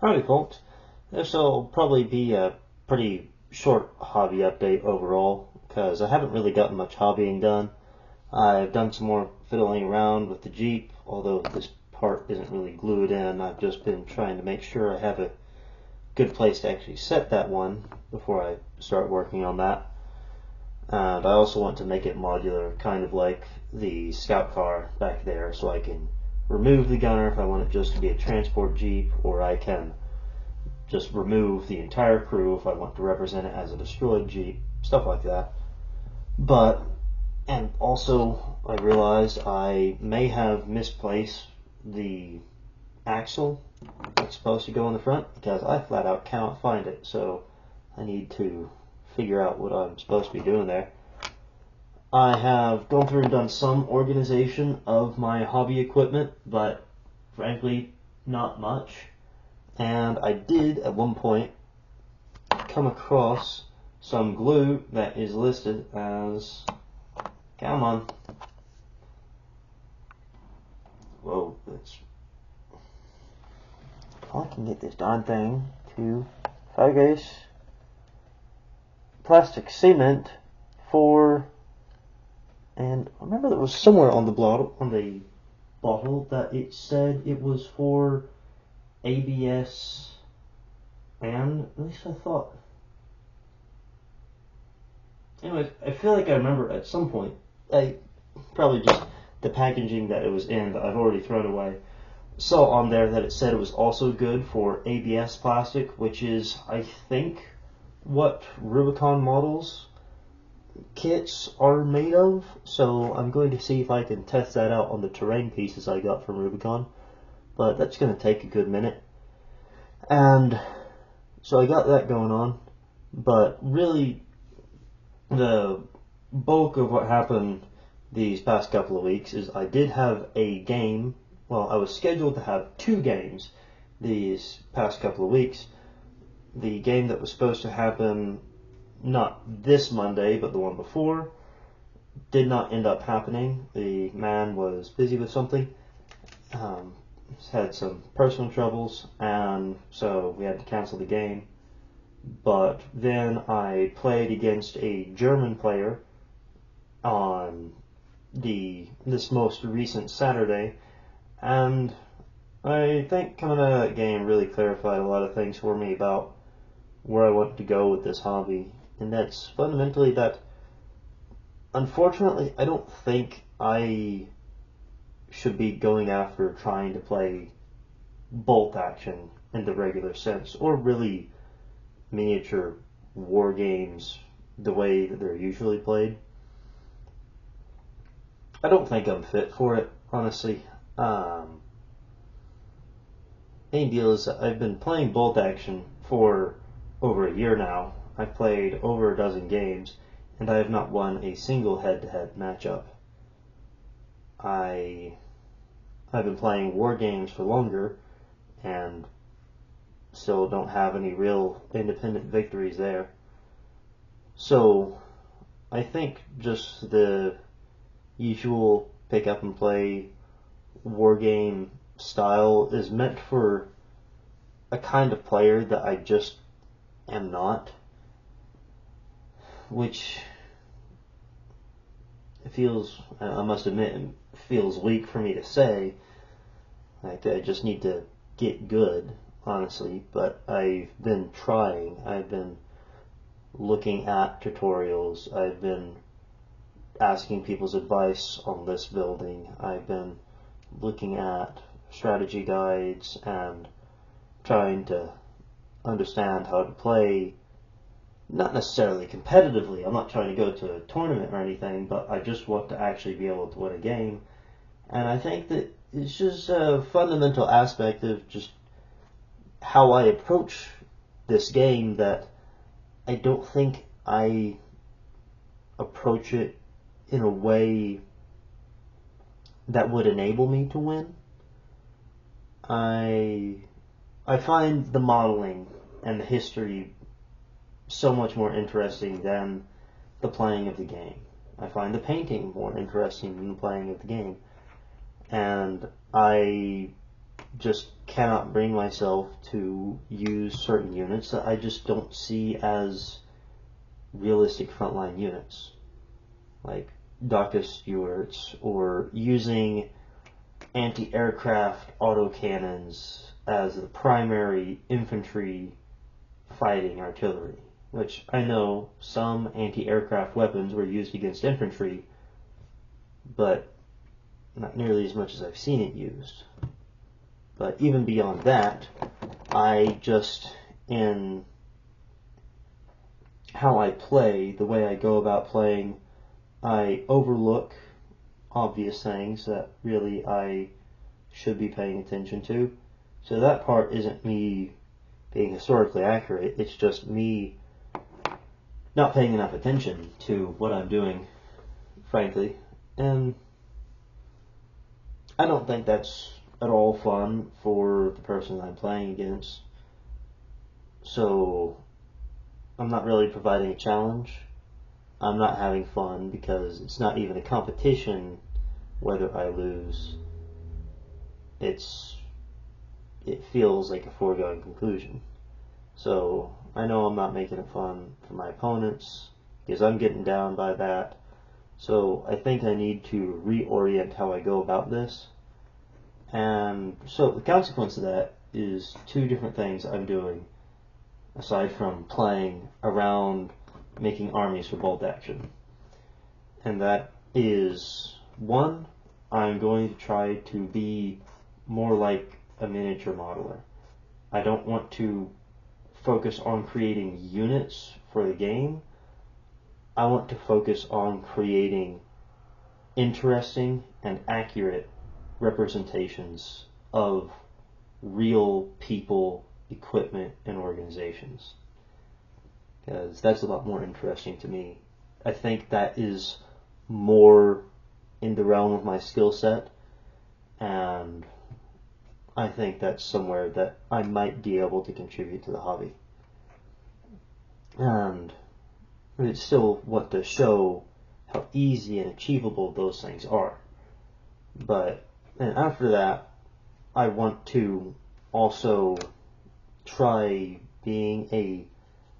Howdy folks, this will probably be a pretty short hobby update overall because I haven't really gotten much hobbying done. I've done some more fiddling around with the Jeep, although this part isn't really glued in. I've just been trying to make sure I have a good place to actually set that one before I start working on that. And I also want to make it modular, kind of like the scout car back there, so I can remove the gunner if I want it just to be a transport Jeep, or I can just remove the entire crew if I want to represent it as a destroyed Jeep, stuff like that. And also I realized I may have misplaced the axle that's supposed to go in the front because I flat out cannot find it, so I need to figure out what I'm supposed to be doing there. I have gone through and done some organization of my hobby equipment, but frankly not much. And I did at one point come across some glue that is listed as, come on, whoa, if I can get this darn thing to focus, plastic cement for, and I remember there was somewhere on the bottle that it said it was for ABS, and at least I thought. Anyways, I feel like I remember at some point, probably just the packaging that it was in that I've already thrown away, saw on there that it said it was also good for ABS plastic, which is, I think, what Rubicon models kits are made of. So I'm going to see if I can test that out on the terrain pieces I got from Rubicon, but that's going to take a good minute. And so I got that going on, but really the bulk of what happened these past couple of weeks is I did have a game. Well, I was scheduled to have 2 games these past couple of weeks. The game that was supposed to happen not this Monday, but the one before, did not end up happening. The man was busy with something, had some personal troubles, and so we had to cancel the game. But then I played against a German player on this most recent Saturday, and I think coming out of that game really clarified a lot of things for me about where I want to go with this hobby. And that's fundamentally that, unfortunately, I don't think I should be going after trying to play bolt action in the regular sense, or really miniature war games the way that they're usually played. I don't think I'm fit for it, honestly. Main deal is that I've been playing bolt action for over a year now. I've played over a dozen games, and I have not won a single head-to-head matchup. I've been playing war games for longer, and still don't have any real independent victories there. So I think just the usual pick up and play war game style is meant for a kind of player that I just am not, which feels, I must admit, it feels weak for me to say. Like, I just need to get good, honestly, but I've been trying. I've been looking at tutorials. I've been asking people's advice on list building. I've been looking at strategy guides and trying to understand how to play, not necessarily competitively. I'm not trying to go to a tournament or anything, but I just want to actually be able to win a game. And I think that it's just a fundamental aspect of just how I approach this game that I don't think I approach it in a way that would enable me to win. I find the modeling and the history so much more interesting than the playing of the game. I find the painting more interesting than the playing of the game. And I just cannot bring myself to use certain units that I just don't see as realistic frontline units, like Dr. Stewart's, or using anti-aircraft autocannons as the primary infantry fighting artillery, which I know some anti-aircraft weapons were used against infantry, but not nearly as much as I've seen it used. But even beyond that, I just, in how I play, the way I go about playing, I overlook obvious things that really I should be paying attention to. So that part isn't me being historically accurate, it's just me not paying enough attention to what I'm doing, frankly. And I don't think that's at all fun for the person I'm playing against. So I'm not really providing a challenge. I'm not having fun because it's not even a competition whether I lose. It feels like a foregone conclusion. So I know I'm not making it fun for my opponents because I'm getting down by that. So I think I need to reorient how I go about this. And so the consequence of that is two different things I'm doing aside from playing around making armies for bolt action. And that is, one, I'm going to try to be more like a miniature modeler. I don't want to focus on creating units for the game. I want to focus on creating interesting and accurate representations of real people, equipment, and organizations. Because that's a lot more interesting to me. I think that is more in the realm of my skill set, and I think that's somewhere that I might be able to contribute to the hobby. And it's still want to show how easy and achievable those things are. But and after that, I want to also try being a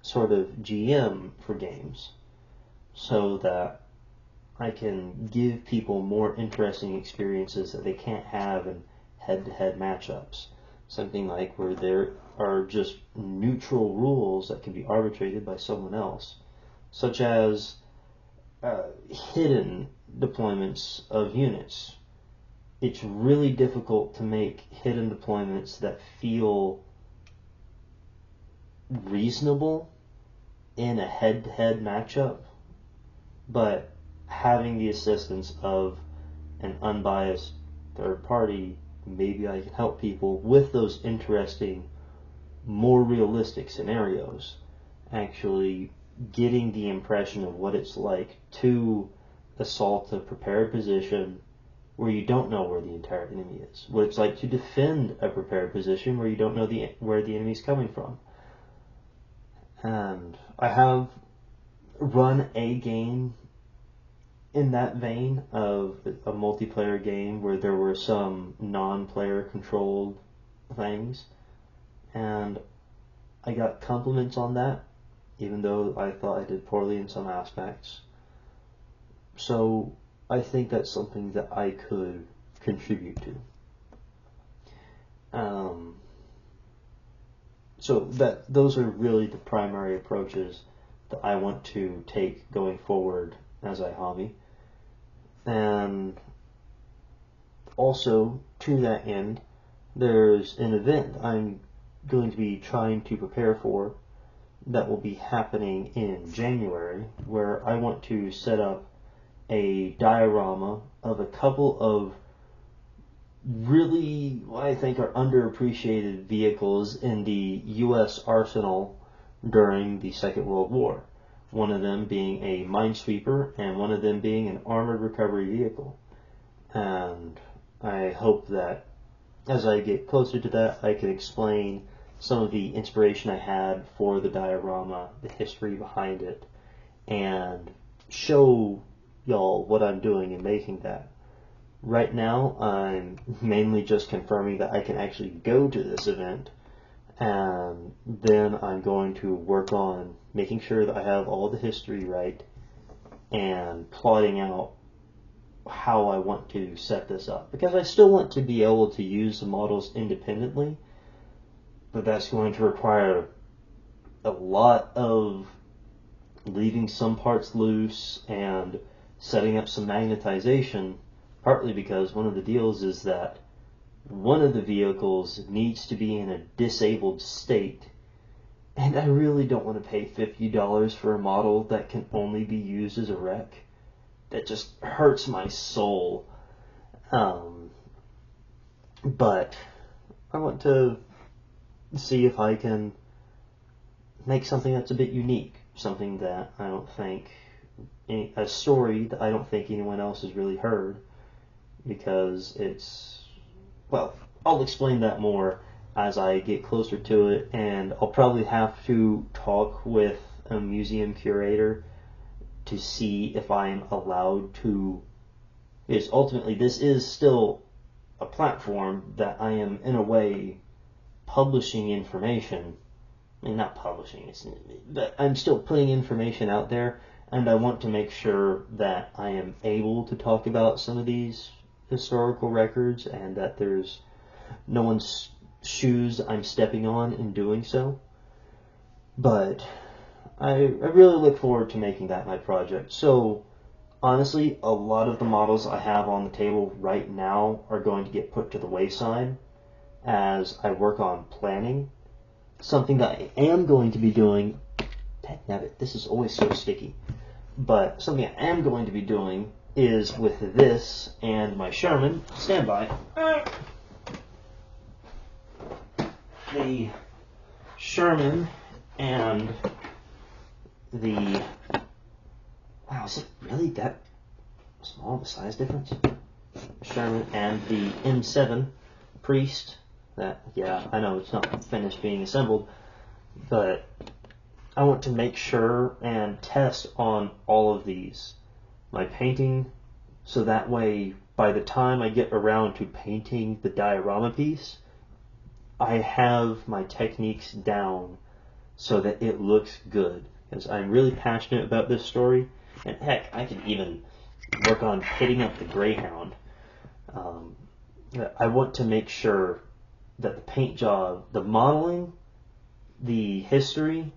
sort of GM for games so that I can give people more interesting experiences that they can't have in head-to-head matchups. Something like where there are just neutral rules that can be arbitrated by someone else, such as hidden deployments of units. It's really difficult to make hidden deployments that feel reasonable in a head-to-head matchup, but having the assistance of an unbiased third party, maybe I can help people with those interesting, more realistic scenarios, actually getting the impression of what it's like to assault a prepared position where you don't know where the entire enemy is, what it's like to defend a prepared position where you don't know where the enemy's coming from. And I have run a game in that vein of a multiplayer game where there were some non-player controlled things, and I got compliments on that, even though I thought I did poorly in some aspects. So I think that's something that I could contribute to. So those are really the primary approaches that I want to take going forward as I hobby. And also, to that end, there's an event I'm going to be trying to prepare for that will be happening in January, where I want to set up a diorama of a couple of really, what I think are underappreciated vehicles in the U.S. arsenal during the Second World War. One of them being a minesweeper and one of them being an armored recovery vehicle. And I hope that as I get closer to that, I can explain some of the inspiration I had for the diorama, the history behind it, and show y'all what I'm doing in making that. Right now, I'm mainly just confirming that I can actually go to this event, and then I'm going to work on making sure that I have all the history right and plotting out how I want to set this up. Because I still want to be able to use the models independently, but that's going to require a lot of leaving some parts loose and setting up some magnetization, partly because one of the deals is that one of the vehicles needs to be in a disabled state, and I really don't want to pay $50 for a model that can only be used as a wreck. That just hurts my soul. But I want to see if I can make something that's a bit unique, something that I don't think, a story that I don't think anyone else has really heard, because it's, well, I'll explain that more as I get closer to it, and I'll probably have to talk with a museum curator to see if I'm allowed to, because ultimately this is still a platform that I am in a way publishing information. I mean, not publishing, but I'm still putting information out there, and I want to make sure that I am able to talk about some of these historical records and that there's no one's shoes I'm stepping on in doing so. But I really look forward to making that my project. So honestly, a lot of the models I have on the table right now are going to get put to the wayside as I work on planning. Something that I am going to be doing, dagnabbit, this is always so sticky, but something I am going to be doing is with this and my Sherman, stand by, the Sherman and the, wow, is it really that small of a size difference? Sherman and the M7 Priest. That, yeah, I know it's not finished being assembled, but I want to make sure and test on all of these. My painting, so that way by the time I get around to painting the diorama piece, I have my techniques down so that it looks good. Because I'm really passionate about this story, and heck, I can even work on hitting up the Greyhound. I want to make sure that the paint job, the modeling, the history,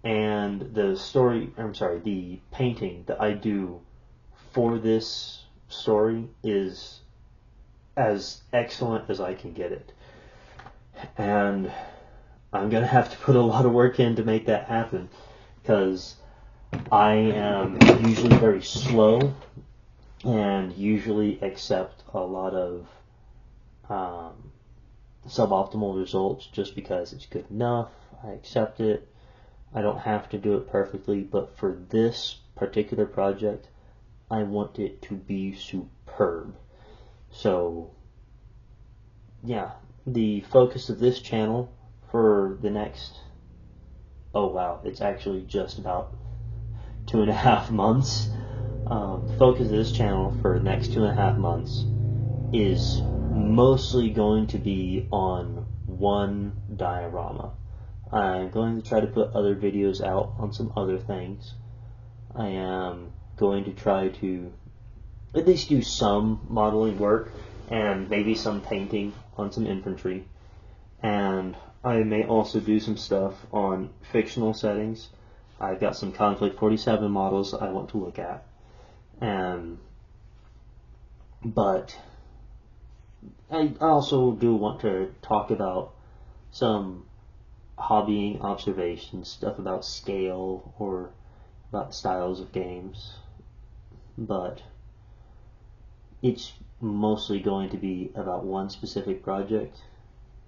and the story, the painting that I do for this story is as excellent as I can get it. And I'm going to have to put a lot of work in to make that happen, because I am usually very slow and usually accept a lot of suboptimal results just because it's good enough. I accept it. I don't have to do it perfectly, but for this particular project, I want it to be superb. So, yeah, the focus of this channel for the next, oh wow, it's actually just about 2.5 months. The focus of this channel for the next 2.5 months is mostly going to be on one diorama. I'm going to try to put other videos out on some other things. I am going to try to at least do some modeling work and maybe some painting on some infantry. And I may also do some stuff on fictional settings. I've got some Conflict 47 models I want to look at. But I also do want to talk about some hobbying observations, stuff about scale or about styles of games. But it's mostly going to be about one specific project.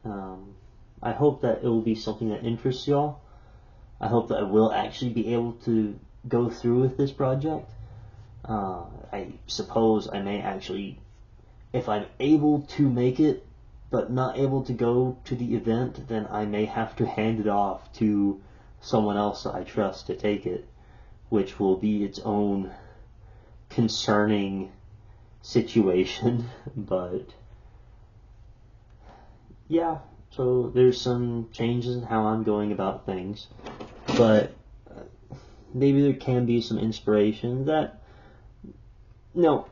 I hope that it will be something that interests y'all. I hope that I will actually be able to go through with this project. I suppose I may actually, if I'm able to make it but not able to go to the event, then I may have to hand it off to someone else that I trust to take it, which will be its own concerning situation, but yeah, so there's some changes in how I'm going about things, but maybe there can be some inspiration that, no,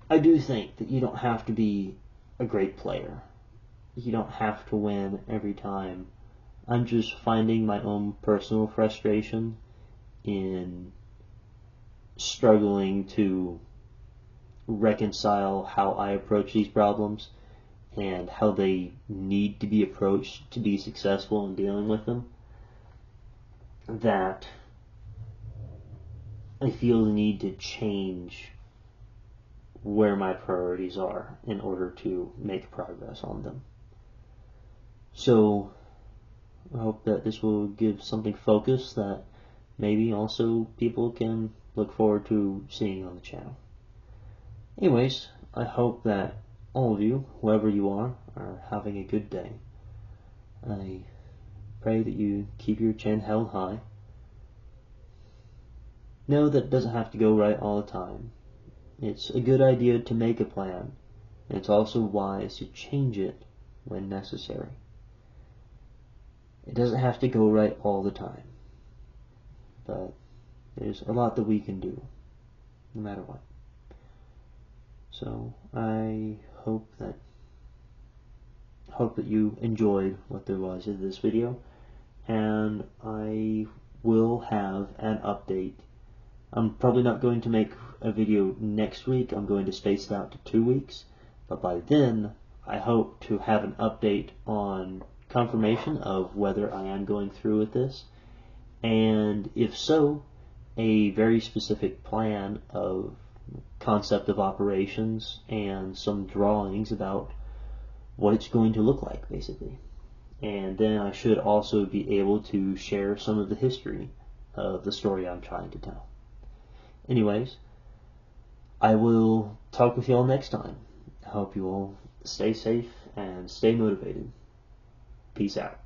I do think that you don't have to be a great player. You don't have to win every time. I'm just finding my own personal frustration in struggling to reconcile how I approach these problems and how they need to be approached to be successful in dealing with them, that I feel the need to change where my priorities are in order to make progress on them. So I hope that this will give something focus that maybe also people can look forward to seeing on the channel. Anyways, I hope that all of you, whoever you are having a good day. I pray that you keep your chin held high. Know that it doesn't have to go right all the time. It's a good idea to make a plan, and it's also wise to change it when necessary. It doesn't have to go right all the time, but there's a lot that we can do, no matter what. So I hope that you enjoyed what there was in this video, and I will have an update. I'm probably not going to make a video next week. I'm going to space it out to 2 weeks, but by then I hope to have an update on confirmation of whether I am going through with this, and if so, a very specific plan of concept of operations and some drawings about what it's going to look like, basically. And then I should also be able to share some of the history of the story I'm trying to tell. Anyways, I will talk with you all next time. I hope you all stay safe and stay motivated. Peace out.